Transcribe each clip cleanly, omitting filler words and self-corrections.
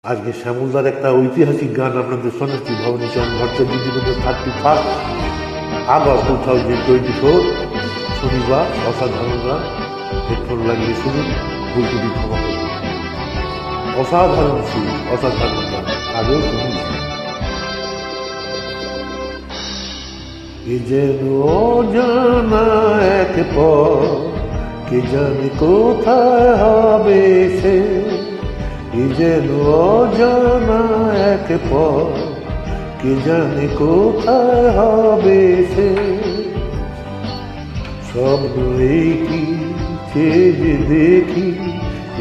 আজকে শ্যামলদার একটা ঐতিহাসিক গান আপনাদের শোনাচ্ছি। ভবানীচরণ ভট্টাচার্য 31 আগস্ট 2024, শনিবার। অসাধারণ গান, হেডফোন লাগিয়ে শুনুন, ভুল ত্রুটি ক্ষমা করুন। অসাধারণ সুর, অসাধারণ গান, আগেও শুনেছি। এ যেন অজানা এক পথ, কে জানে কোথায় হবে সে। এ যেন অজানা এক পথ, কে জানে কোথায় হবে সে। স্বপ্ন এই কি চেয়ে যে দেখি,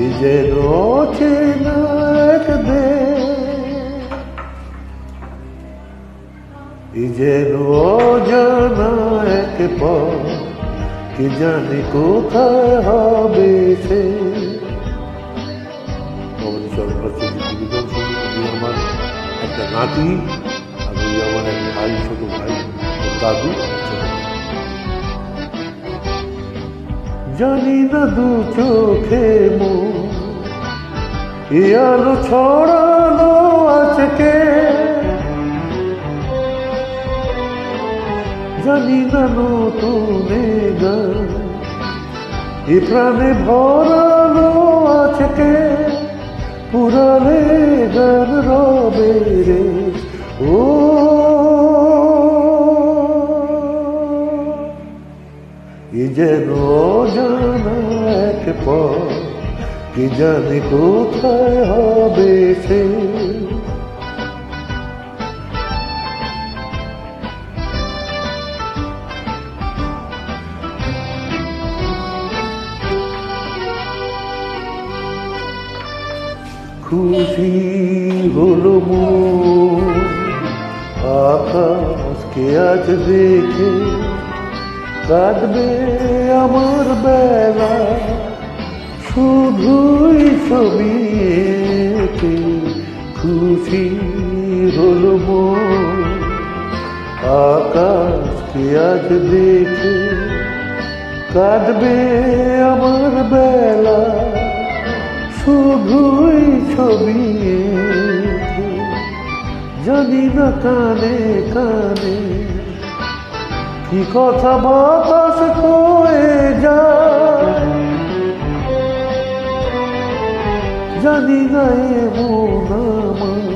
এ যেন অচেনা এক দেশ। এ যেন অজানা এক পথ, কে জানে কোথায় হবে সে। ভবানীচরণ ভট্টাচার্য আমার একটা নাতি, আর ওই আমার এক ভাই, ছোট ভাই, দাদু। জানি না দু চোখে এ আলো ছড়ালো আজকে, জানি না নতুন গান এ প্রাণে ভরালো আজকে। পুরালে গান রবে রে ও, এ যেন অজানা এক পথ, কে জানে কোথায় হবে সে। খুশি হলো মন আকাশকে আজ দেখে, কাটবে আমার বেলা শুধুই ছবি এঁকে। খুশি হলো মন আকাশকে আজ দেখে, কাটবে আমার বেলা শুধুই ছবি এঁকে। জানি না কানে কানে কি কথা বাতাস কয়ে যায়, জানি না এমন আমার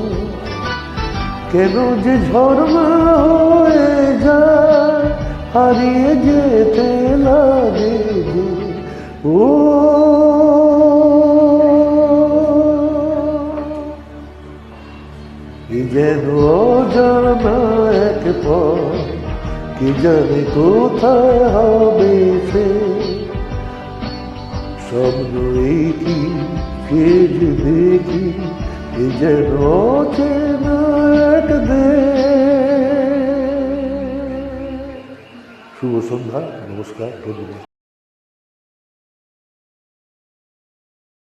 কেন যে ঝর্ণা হয়ে যায়, হারিয়ে যেতে লাগে যে ও। এ যেন অজানা এক পথ, কে জানে কোথায় হবে সে। স্বপ্ন এই কি কে যে দেখি, এ যেন অচেনা এক দেশ। শুভ সন্ধ্যা, নমস্কার, ধন্যবাদ।